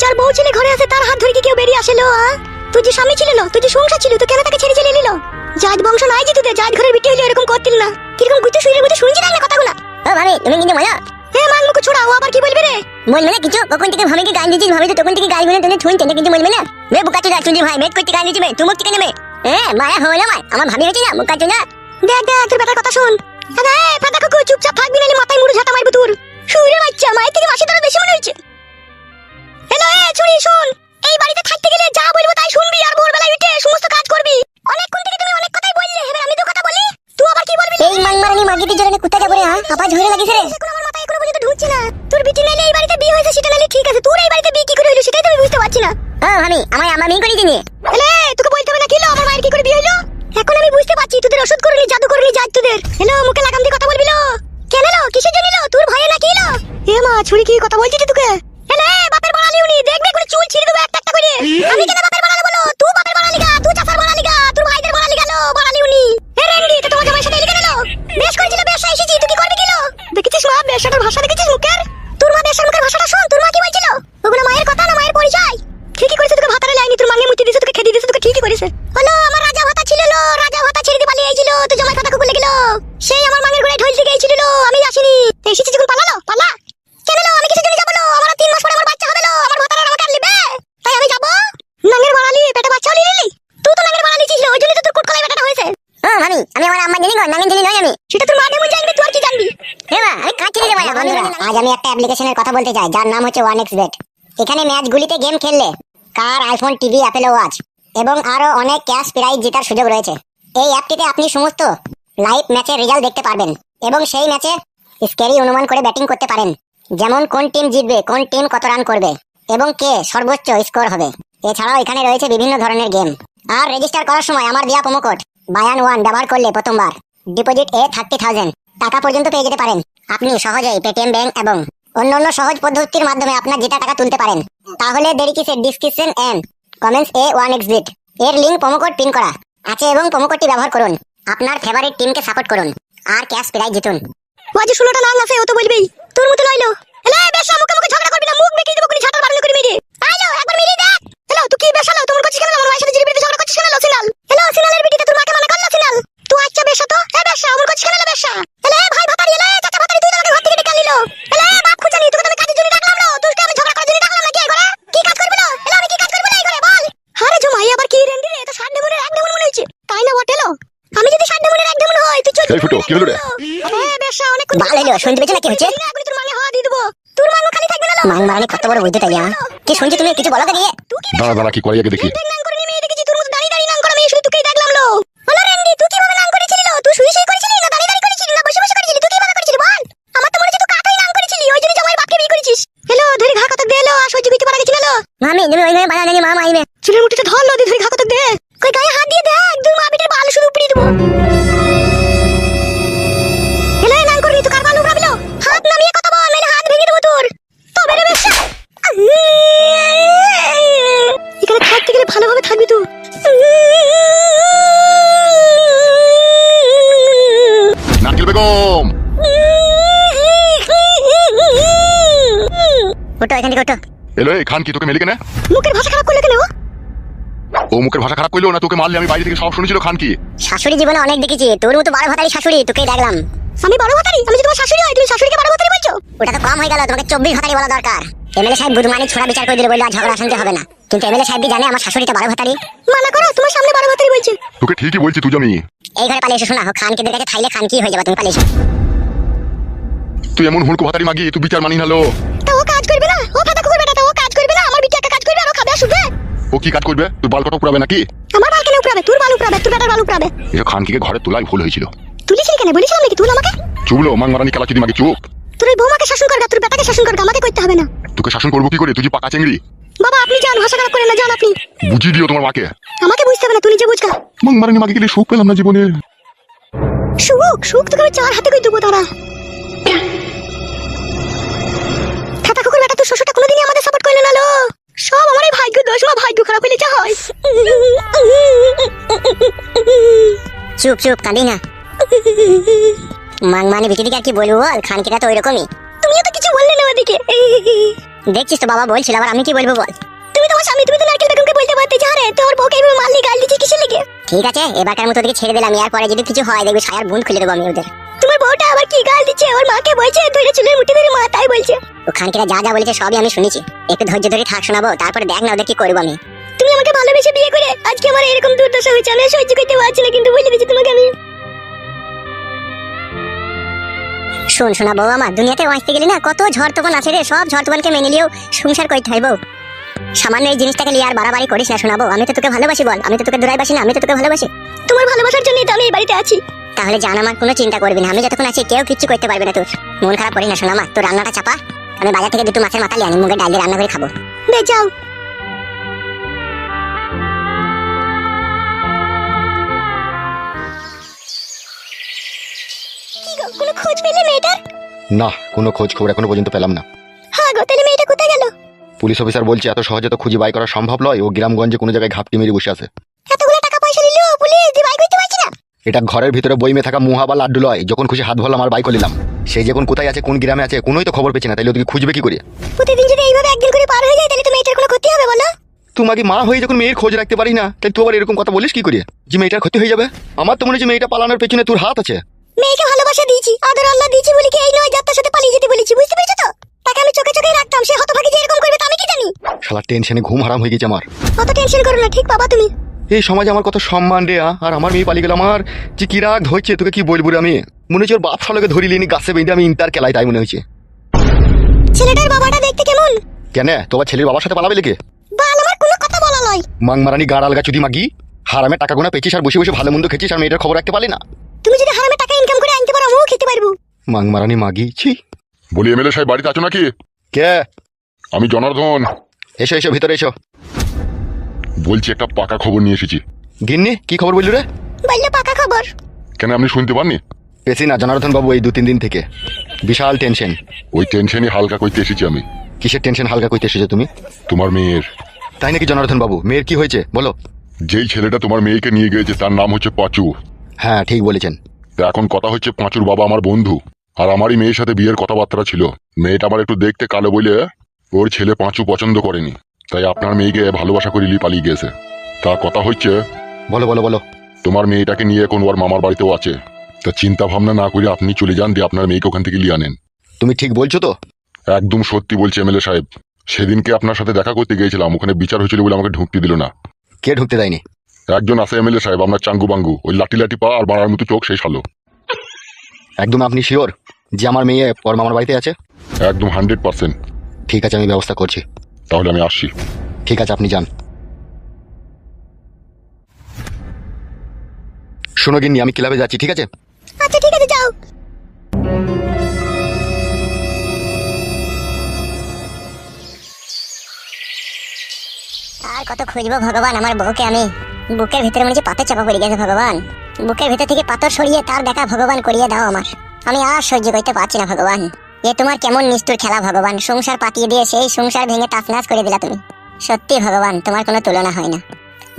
যার বউ ছেলে ঘরে আছে তার হাত ধরে কি কেউ বেরিয়ে আসেলো? তুই যে স্বামী ছিল, তুই যে সংসার ছিল, তো কেন তাকে ছেড়ে চলে এলিলো? জাত বংশ নাই যে তোদের, জাত ঘরের বিটি হইলে এরকম করতিল না। কিরকম গুইতে শুইরে গুইতে শুনছি না কথাগুলো। ও ভাবি তুমি কিন্তু মজা এ মান মুখ ছোড়া, ও আবার কি বলবে রে? বলবে না কিছু, কখন থেকে ভাবিকে গান দিচ্ছিস, ভাবি তো তখন থেকে গান গুলো তুমি শুনতে না, কিছু বলবে না। বে বুকা চোদা শুনছি ভাই, মেট করতে গান দিচ্ছি, তুই মুখ থেকে নেবে। মায়া হলো আমার ভাবি হয়েছে না বুকা চোদা। দেখ দেখ তোর বেটার কথা শুন। আরে ফাটা কাকু চুপচাপ থাকবি নালে মাথায় মুড়ে ঝাঁটা মারবো তোর। শুইরে বাচ্চা, মায়ের থেকে মাসি তোর বেশি মনে হচ্ছে। হ্যালো ছুরি শুন, এই বাড়িতে থাকতে গেলে যা বলবো তাই শুনবি, আর ভোরবেলায় উঠে সমস্ত কাজ করবি। অনেকক্ষণ থেকে তুমি অনেক কথাই বললে, এবার আমি তো কথা বলি, তুই আবার কি বলবি? এই মাংমারানি মাগিটির জন্য কোথায় যাবো রে? আবার ঝরে লাগিছে রে। এখন আমার মাথায় এখনো পর্যন্ত ঢুকছে না। তোর বিটি নাইলে এই বাড়িতে বিয়ে হয়েছে সেটা নাইলে ঠিক আছে, তোর এই বাড়িতে বিয়ে কি করে হইলো সেটাই তো আমি বুঝতে পারছি না। ভাবি আমার মেয়ে করে দিনি। এলে তোকে বলতে হবে না কিলো আমার মায়ের কি করে বিয়ে হইলো? এখন আমি বুঝতে পারছি তোদের ওষুধ করলি, জাদু করলি, জাত তোদের। হ্যালো মুখে লাগাম দিয়ে কথা বলবি লো। কেন লো? কিসের জন্য লো? তোর ভয়ে না কি লো? এ মা ছুরি কি কথা বলছিস তোকে? এলে বাপের বাড়ালি উনি দেখবে করে চুল ছিঁড়ে দেবো একটা একটা করে। আমি কেন বাপের বাড়ালি বলো? তুই বাপের বাড়ালি গা, তুই চাচার বাড়ালি গা, তোর ভাইদের বাড়ালি গেল বাড়ালি উনি। এ রেন্ডি তো তোমার জামাইয়ের সাথে এলি কেন লো? বেশ করেছিল, বেশ এসেছি, তুই কি করবি কি লো? দেখেছিস মা বেশাটার ভাষা দেখেছিস মুখের? তোর মা বেশার মুখের ভাষাটা শুন, তোর মা কি বলছিল? ওগুলো মায়ের কথা না মায়ের পরিচয়। ঠিকই করেছে তোকে ভাতারে লাইনি, তোর মাঙ্গে মুতি দিয়েছে, তোকে খেতে দিয়েছে, তোকে ঠিকই করেছে। হলো আমার রাজা ভাতা ছিল লো, রাজা ভাতা ছেড়ে দিয়ে পালিয়ে আইছিল, তো জামাই কথা কুকুলে গেল। সেই আমার মাঙ্গের গোড়ায় ঢোল দিকে আইছিল লো, আমি আসিনি। এসেছি যখন পালালো, পালা। কেন লো? আমি কিসের জন্য যাবো লো? আমার 3 মাস পরে আমার বাচ্চা হবে লো, আমার ভাতারে আমাকে আর লিবে, তাই আমি যাবো। নাঙ্গের বাড়ালি পেটে বাচ্চাও লিলি, তুই তো নাঙ্গের বাড়ালি ছিল, ওই জন্য তো তোর কুটকলাই বেটাটা হয়েছে। ভাবি আমি আমার আম্মা জানি গো, নাঙ্গেন জানি নয় আমি। সেটা তোর মা যেমন জানবি, তুই আর কি জানবি? আমি কাজ ছেড়ে দেবো। বন্ধুরা আজ আমি একটা অ্যাপ্লিকেশনের কথা বলতে চাই, যার নাম হচ্ছে 1xbet। এখানে ম্যাচগুলিতে গেম খেললে কার, আইফোন, টিভি, অ্যাপেল ওয়াচ এবং আরো অনেক ক্যাশ প্রাইজ জেতার সুযোগ রয়েছে। এই অ্যাপটিতে আপনি সমস্ত লাইভ ম্যাচের রেজাল্ট দেখতে পারবেন এবং সেই ম্যাচে স্ক্যারি অনুমান করে ব্যাটিং করতে পারেন, যেমন কোন টিম জিতবে, কোন টিম কত রান করবে এবং কে সর্বোচ্চ স্কোর হবে। এছাড়াও এখানে রয়েছে বিভিন্ন ধরনের গেম। আর রেজিস্টার করার সময় আমার দেওয়া প্রোমো কোড বায়ান1 ব্যবহার করলে প্রথমবার ডিপোজিট 30,000 টাকা পর্যন্ত পেয়ে যেতে পারেন। আপনি সহজেই পেটিএম ব্যাংক এবং অন্যান্য সহজ পদ্ধতির মাধ্যমে আপনার জেতা টাকা তুলতে পারেন। তাহলে দেরি কিসের? ডিসক্রিপশন এন্ড কমেন্টস 1xbet এর লিংক প্রোমো কোড পিন করা আছে এবং প্রোমো কোডটি ব্যবহার করুন। আপনার ফেভারিট টিমকে সাপোর্ট করুন আর ক্যাশ প্রাইজ জিতুন। ওয়াজে 16টা নাং আছে, ও তো বলবেই তোর মতো লইলো। এলে বেশা মুখে মুখে ঝগড়া করবি না, মুখ বেঁকিয়ে দেবো কোনি ঝাঁটার বারণ করে মেরে। আইলো একবার মেরে দেখ। হ্যালো তুই কি বেশালো? তোমার করছিস কেন? আমার ভাইয়ের সাথে জিরিবিতে ঝগড়া করছিস কেন লো সিনাল? হ্যালো সিনালের বিটিতে তোর মাকে মানা করলা সিনাল? তুই আচ্ছা বেশা তো, এ বেশা আমার করছিস কেন লো বেশা? এলে ভাই ভাতারি, এলে চাচা ভাতারি, তুই তো আমাকে ঘর থেকে ডেকে আনলিলো। এলে বাপ খুঁজানি, তোকে তো আমি কাজের জন্য ডাকলাম লো, তুই কি আমি ঝগড়া করার জন্য ডাকলাম নাকি? এই ঘরে কি কাজ করবি লো? এলে আমি কি কাজ করবো এই ঘরে বল? আরে জমাই আবার কি রেন্ডি রে? তো 60 ডেমনের 1 ডেমন মনে হচ্ছে, তাই না বটে লো? আমি যদি 60 ডেমনের 1 ডেমন হয় তুই চল। এই ফুটো কি হলো রে? এ বেশা অনেক ভালো হলো, শুনতে পেয়েছ না কি হচ্ছে? তোর মাঙ্গে হাওয়া দিয়ে দেবো, তোর মাঙ্গো খালি থাকবে না লো। মাংমারানি কত বড় বুঝতে তাই কি শুনছি তুমি কিছু বলো দিয়ে? দাঁড়া দাঁড়া কি করে আগে দেখি। নাং করে নিয়ে দেখেছি তোর মতো দাঁড়িয়ে দাঁড়িয়ে নাং করা, আমি শুধু তোকেই দেখলাম লো। হলো রেন্ডি তুই কিভাবে নাং করেছিলি লো? তুই শুয়ে শুয়ে করেছিলি না দাঁড়িয়ে দাঁড়িয়ে করেছিলি না বসে বসে করেছিলি? তুই কিভাবে করেছিলি বল? আমার তো মনে হচ্ছে তুই কাকাই নাং করেছিলি, ওই জন্য জামাইয়ের বাপকে বিয়ে করেছিস। হ্যালো ধরে ঘা কতক দে লো, আর সহ্য করতে পারা গেছিল লো। মামি তুমি ওইভাবে বাধা দেনি, মা আইবে। চুলের মুঠিটা ধর লো, ধরে ঘা কতক দে। কই গায়ে হাত দিয়ে দেখ, দুই মা বিটের বাল শুধু উপড়িয়ে দেবো। হ্যালো নাং করবি তুই কার বাল উপড়াবি লো? হাত নামিয়ে কথা বল, নাইলে হাত ভেঙে দেবো তোর। তবে রে বেশা এখানে থাকতে গেলে ভালোভাবে থাকবি তুই। নারকেল বেগম ওটা এখান থেকে ওটা। এলো এই খান কি তোকে মেলি কেন? মুখের ভাষা খারাপ করলে কেন? ও মুখের ভাষা খারাপ করলো না, তোকে মারলে আমি বাইরে থেকে সব শুনেছিল। খান কি শাশুড়ি জীবনে অনেক দেখেছি, তোর মতো বড় ভাতারি শাশুড়ি তোকেই দেখলাম। আমি বড় ভাতারি? আমি যদি তোমার শাশুড়ি হয় তুমি শাশুড়িকে বড় ভাতারি বলছো? ওটা তো কম হয়ে গেল, তোমাকে 24 ভাতারি বলা দরকার। এমএলএ সাহেব বুধমানি ছোড়া বিচার করে দিলে বললে আর ঝগড়া শান্তি হবে না, কিন্তু এমএলএ সাহেব জানে আমার শাশুড়িটা বড় ভাতারি। মানা করো, তোমার সামনে বড় ভাতারি বলছে। তোকে ঠিকই বলছি তুই জমি। এই ঘরে পালিয়ে এসে শোনা খানকিদের কাছে থাইলে খান কি হয়ে যাবে, তুমি পালিয়ে এসো। তুই এমন হুড়কো ভাতারি মাগি, তুই বিচার মানি না লো। তা ও কাজ করবে না? ও ফাটা কুকুর বেটা, তা ও কাজ করবে না? আমার বিটি একটা কাজ করবে আর ও খাবে আর শুবে? ও কি কাজ করবে? তুই বাল কটা পুরাবে নাকি? আমার বাল কেন উপরাবে? তোর বাল উপরাবে, তোর বেটার বাল উপরাবে। এই খানকিকে ঘরে তোলাই ভুল হয়েছিল। তুলিছিলি কেন? বলেছিলাম নাকি তুল আমাকে? চুবলো মাং মারানি খেলা চিদি মাগি চুপ। তোর এই বৌমাকে শাসন কর, তোর বেটাকে শাসন কর, আমাকে করতে হবে না। তোকে শাসন করবো কি করে? তুই যে পাকা চেংড়ি। বাবা আপনি যান, ভাষা খারাপ করেন না, যান আপনি। বুঝিয়ে দিও তোমার মাকে। আমাকে বুঝতে হবে না, তুই নিজে বুঝগা। মাং মারানি মাগি গেলে সুখ পেলাম না জীবনে। সুখ সুখ তোকে আমি 4 হাতে কই দেবো তারা। খাতা কুকুর বেটা, তোর শ্বশুরটা কোনোদিনই আমাদের সাপোর্ট করলে না লো। সব আমার এই ভাগ্য দোষ, মা ভাগ্য খারাপ হইলে যা হয়। চুপ চুপ কাঁদি না। মাংমানি বিটিদিকে আর কি বলবো বল, খানকিটা তো ওইরকমই। তুমিও তো কিছু বললে না ওদিকে। দেখছিস তো বাবা বলছিল, আবার আমি কি বলবো বল। তুমি তোমার স্বামী, তুমি তো নারকেল বেগমকে বলতে পারতে যে আরে তোর বউকে এভাবে মারলি গাল দিচ্ছিস কিসের লেগে? ঠিক আছে, এবারকার মতো তোকে ছেড়ে দিলাম, এর পরে যদি কিছু হয় দেখবি ছায়ার বুন খুলে দেবো আমি ওদের। তোমার বউটা আবার কি গাল দিচ্ছে? ওর মাকে বলছে ধরে চুলের মুঠি ধরে মা তাই বলছে। ও খানকিরা যা যা বলেছে সবই আমি শুনেছি, একটু ধৈর্য ধরে থাক শোনাবো, তারপরে দেখ না ওদের কি করবো আমি। তুমি আমাকে ভালোবেসে বিয়ে করে আজকে আমার এরকম দুর্দশা হয়েছে, আমি আর সহ্য করতে পারছি না, কিন্তু বলে দিচ্ছি তোমাকে আমি। শোন শোনা বউ আমার, দুনিয়াতে বাঁচতে গেলে না কত ঝড় তখন আছে রে, সব ঝড় তখনকে মেনে নিয়েও সংসার করতে হয় বউ। সামান্য এই জিনিসটাকে নিয়ে আর বাড়াবাড়ি করিস না শোনাবো, আমি তো তোকে ভালোবাসি বল, আমি তো তোকে দূরাইবাসি না, আমি তো তোকে ভালোবাসি। তোমার ভালোবাসার জন্যই তো আমি এই বাড়িতে আছি। তাহলে জান আমার কোনো চিন্তা করবি না, আমি যতক্ষণ আছি কেউ কিচ্ছু করতে পারবে না তোর। মন খারাপ করি না শোনা মা, তোর রান্নাটা চাপা, আমি বাজার থেকে দুটো মাছের মাথা নিয়ে আনি, মুগের ডাল দিয়ে রান্না করে খাবো। বে যাও। কি গো, কোনো খোঁজ পেলে মেয়েটার? না, কোনো খোঁজ খবর এখনো পর্যন্ত পেলাম না। হ্যাঁ গো, তাহলে মেয়েটা কোথায় গেল? পুলিশ অফিসার বলছে এত সহজে তো খুঁজে বাই করা সম্ভব নয়, ও গ্রামগঞ্জে কোনো জায়গায় ঘাপটি মেরে বসে আছে। এতগুলো টাকা পয়সা নিল পুলিশ, দি বাই করতে পারছি না। এটা ঘরের ভিতরে বইমে থাকা মুহা বা লাড্ডু লয়, যখন খুশি হাত ভরলাম আর বাই করে নিলাম। সেই যখন কোথায় আছে, কোন গ্রামে আছে, কোনোই তো খবর পেছি না, তাইলে ওদেরকে খুঁজবে কি করে? প্রতিদিন যদি এইভাবে একদিন করে পার হয়ে যায় তাহলে তো মেয়েটার কোনো ক্ষতি হবে বলো? তোমাকে মা হয়ে যখন মেয়ের খোঁজ রাখতে পারি না, তাই তুই আবার এরকম কথা বলিস কি করে যে মেয়েটার ক্ষতি হয়ে যাবে? আমার তো মনে হচ্ছে মেয়েটা পালানোর পেছনে তোর হাত আছে। মেয়েকে ভালোবাসা দিয়েছি, আদর আল্লাহ দিয়েছি বলে কি এই নয় যাত্রার সাথে পালিয়ে যেতে বলেছি, বুঝতে পেরেছো তো? তাকে আমি চোখে চোখে রাখতাম, সে হতভাগী যে এরকম করবে তা আমি কি জানি? শালা টেনশনে ঘুম হারাম হয়ে গেছে আমার। অত টেনশন করো না, ঠিক বাবা তুমি। এই সমাজে আমার কত সম্মান রে, আর আমার মেয়ে পালিয়ে গেল, আমার যে কি রাগ হচ্ছে তোকে কি বলবো রে আমি। মনে হচ্ছে ওর বাপ শালাকে ধরি লিনি গাছে বেঁধে আমি ইন্টার খেলাই, তাই মনে হচ্ছে। ছেলেটার বাবাটা দেখতে কেমন? কেন তোমার ছেলের বাবার সাথে পালাবে লেগে? বাল, আমার কোনো কথা বলা নয়। মাংমারানি গাড় আলগা চুদি মাগি, হারামে টাকা গোনা পেয়েছিস আর বসে বসে ভালো মন্দ খেয়েছিস, আর মেয়েটার খবর রাখতে পারলি না। তুমি যদি হারামে টাকা ইনকাম করে আনতে পারো আমিও খেতে পারবো। মাংমারানি মাগি ছি। বলি এমএলএ সাহেব বাড়িতে আছো নাকি? কে? আমি জনার্দন এসো এসো ভিতরে এসো। বলছি, একটা পাকা খবর নিয়ে এসেছি। গিন্নি কি খবর বললি রে? বললো পাকা খবর। কেন, আপনি শুনতে পাননি? পেছি না জনার্দন বাবু, এই 2-3 দিন থেকে বিশাল টেনশন। ওই টেনশনই হালকা করতে এসেছি আমি। কিসের টেনশন হালকা করতে এসেছো তুমি? তোমার মেয়ের। তাই নাকি জনার্দন বাবু? মেয়ের কি হয়েছে বলো? যেই ছেলেটা তোমার মেয়েকে নিয়ে গিয়েছে তার নাম হচ্ছে পাঁচু। হ্যাঁ ঠিক বলেছেন। তা এখন কথা হচ্ছে, পাঁচুর বাবা আমার বন্ধু, আর আমারই মেয়ের সাথে বিয়ের কথাবার্তা ছিল। মেয়েটা আমার একটু দেখতে কালো বলে ওর ছেলে পাঁচু পছন্দ করেনি, তাই আপনার মেয়েকে ভালোবাসা করে পালিয়ে গেছে। তা কথা হচ্ছে, বলো বলো বলো। তোমার মেয়েটাকে নিয়ে এখন ওর মামার বাড়িতেও আছে। তা চিন্তা ভাবনা না করে আপনি চলে যান, দিয়ে আপনার মেয়েকে ওখান থেকে নিয়ে আনেন। তুমি ঠিক বলছো তো? একদম সত্যি বলছি এমএলএ সাহেব। সেদিনকে আপনার সাথে দেখা করতে গিয়েছিলাম, ওখানে বিচার হয়েছিল বলে আমাকে ঢুকতে দিল না। কে ঢুকতে দেয়নি? একজন আছে এমএলএ সাহেব, আপনার চাঙ্গু বাঙ্গু, ওই লাঠি লাঠি পা আর বাড়ার মতো চোখ, সেই সালো। একদম আপনি শিওর যে আমার মেয়ে ওর মামার বাড়িতে আছে? একদম 100%। ঠিক আছে আমি ব্যবস্থা করছি। তাহলে আমি আসছি। ঠিক আছে আপনি যান। শোনো গিন্নি, আমি ক্লাবে যাচ্ছি, ঠিক আছে? আচ্ছা ঠিক আছে, যাও। আর কত খুঁজবো ভগবান আমার বউকে আমি। বুকের ভিতরে মনে হচ্ছে পাথর চাপা পড়ে গেছে ভগবান। বুকের ভিতর থেকে পাথর সরিয়ে তার দেখা ভগবান করিয়ে দাও আমার। আমি আর সহ্য করতে পারছি না ভগবান। এ তোমার কেমন নিষ্ঠুর খেলা ভগবান, সংসার পাতিয়ে দিয়ে সেই সংসার ভেঙে তাছনাছ করে দিলা তুমি। সত্যি ভগবান, তোমার কোনো তুলনা হয় না।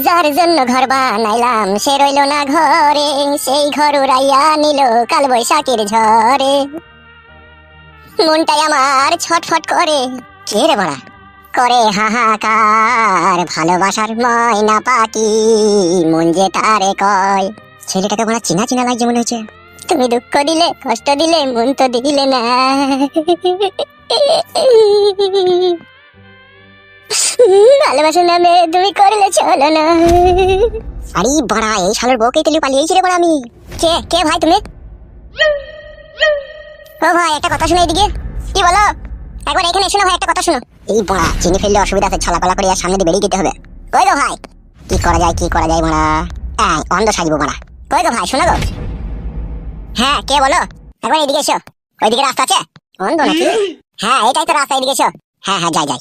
যার জন্য ঘর বানাইলাম সে রইল না ঘরে, সেই ঘর উড়াইয়া নিল কাল বৈশাখীর ঝড়ে। মনটাই আমার ছটফট করে। কে রে বড়া? করে হাহাকার ভালোবাসার ময়না পাখি, মন যে তারে কয়। ছেলেটাকে বড় চিনা চিনা লাগছে মনে হচ্ছে। তুমি দুঃখ দিলে কষ্ট দিলে মন তো দিলে না। ভালোবাসার নামে তুমি করলে চলো না। আরে বড়া, এই শালের বউকে তুলি পালিয়েছি রে বড়া আমি। কে কে ভাই তুমি? ও ভাই একটা কথা শুনে এদিকে। কি বলো? একবার এখানে এসো না ভাই, একটা কথা শুনো। এই বড়া চিনি ফেললে অসুবিধা আছে, ছলাকলা করে আর সামনে দিয়ে বেরিয়ে যেতে হবে। কই গো ভাই? কি করা যায় কি করা যায় বড়া? অন্ধ সাজবো বড়া। কই গো ভাই, শোনো গো। হ্যাঁ কে বলো? একবার এদিকে এসো। ওইদিকে রাস্তা আছে? অন্ধ নাকি? হ্যাঁ এটাই তো রাস্তা, এদিকে এসো। হ্যাঁ হ্যাঁ যাই যাই।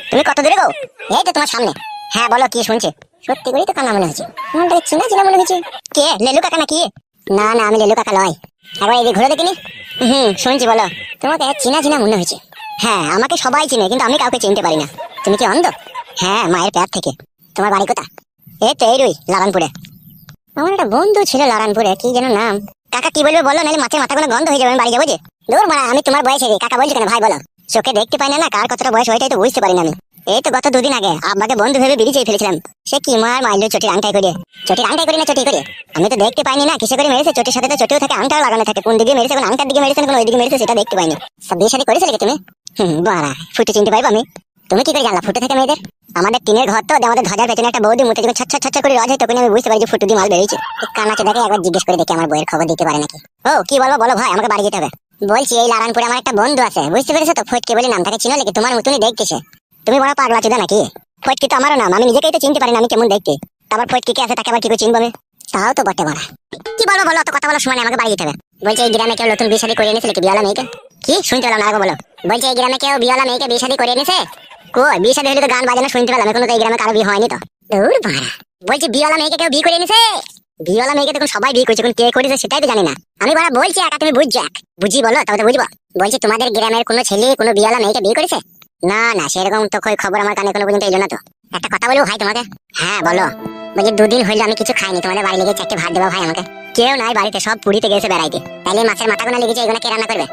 তুমি কত দূরে গো? এই তো তোমার সামনে। হ্যাঁ বলো কি শুনছে? সত্যি করেই তো কানা মনে হচ্ছে, মনটা চিনা চিনা মনে হচ্ছে। কে লেলু কাকা নাকি? না না আমি লেলু কাকা নয়। একবার এদিকে ঘুরে দেখিনি। শুনছি বলো। তোমাকে চিনা চিনা মনে হয়েছে। হ্যাঁ আমাকে সবাই চিনে, কিন্তু আমি কাউকে চিনতে পারি না। তুমি কি অন্ধ? হ্যাঁ মায়ের পেট থেকে। তোমার বাড়ি কোথা? এই তো এই রুই লারানপুরে। আমার একটা বন্ধু ছিল লারানপুরে, কি যেন নাম। কাকা কি বলবে বলো, নাহলে মাছের মাথা কোনো গন্ধ হয়ে যাবে, আমি বাড়ি যাবো যে। দূর মারা, আমি তোমার বয়সে কাকা বলছো কেন ভাই বলো। চোখে দেখতে পাই না কার কতটা বয়স ওইটাই তো বুঝতে পারি না আমি। এই তো গত 2 দিন আগে আব্বাকে বন্ধু ভেবে বিড়ি চেয়ে ফেলেছিলাম, সে কি মার মারলো চটির আংটাই করে। চটির আংটাই করি না চটি করে, আমি তো দেখতে পাইনি না কিসে করে মেরেছে। চটির সাথে তো চটিও থাকে, আংটাও লাগানো থাকে, কোন দিকে মেরেছে, কোন আংটার দিকে মেরেছে, কোন ওই দিকে মেরেছে সেটা দেখতে পাইনি। সব বিয়ে শাদী করেছিলে কি তুমি? বাড়া ফুটে চিনতে পাইবো আমি? তুমি কি করে জানলা ফুটে থাকে মেয়েদের? আমাদের টিনের ঘর তো, আমাদের ধ্বজার পেছনে একটা বৌদি মুতে যখন ছচ্ছা ছচ্ছা করে রজ হয় তখন আমি বুঝতে পারি যে ফুটু দিয়ে মাল বেরিয়েছে। কানাকে দেখে একবার জিজ্ঞেস করে দেখি আমার বইয়ের খবর দিতে পারে নাকি। ও কি বলবো বলো ভাই, আমাকে বাড়ি যেতে হবে। বলছি এই লারানপুরে আমার একটা বন্ধু আছে, বুঝতে পেরেছো তো? ফটকে বলে নাম, তাকে চিনো নাকি? তোমার মতনই দেখতেছে। তুমি বড় পাগলা চোদা নাকি? ফটকি তো আমারও নাম, আমি নিজেকেই তো চিনতে পারি না আমি কেমন দেখতে। আবার ফটকি কে আছে তাকে আবার কি করে চিনবো আমি? তাও তো বটে বড়া। কি বলবো বলো, অত কথা বলার সময় নেই, আমাকে বাড়ি যেতে হবে। বলছে এই গ্রামে কেউ নতুন বিয়ে শাদী করে এনেছে নাকি বিয়ালা মেয়েকে? কি শুনতে পেলাম না, আগে বলো। বলছে এই গ্রামে কেউ বিয়ালা মেয়েকে বিয়ে শাদী করে এনেছে? কই বিয়ে শাদী হলে তো গান বাজানো শুনতে পেলাম, এখনো তো এই গ্রামে কারো বিয়ে হয়নি তো। দূর বাড়া, বলছি বিয়ালা মেয়েকে কেউ বিয়ে করে এনেছে? বিয়ালা মেয়েকে তখন সবাই বিয়ে করছে, কোন কে করেছে সেটাই তো জানি না আমি। বড়া বলছি একা তুমি বুঝছো, বুঝি বলো তবে তো বুঝবো। বলছি তোমাদের গ্রামের কোনো ছেলে কোনো বিয়ালা মেয়েকে বিয়ে করেছে? না না, সেরকম তো খবর আমার কানে কোনো পর্যন্ত এলো না তো। একটা কথা বলবো ভাই তোমাকে? হ্যাঁ বলো। বলছি 2 দিন হইলো আমি কিছু খাইনি, তোমাদের বাড়ি লেগে 4টে ভাত দেবা ভাই আমাকে। কেউ নাই বাড়িতে, সব পুরীতে গেছে বেড়াইতে। তাইলে মাছের মাথা গোনা লেগেছে, এগুলো কে রান্না করবে?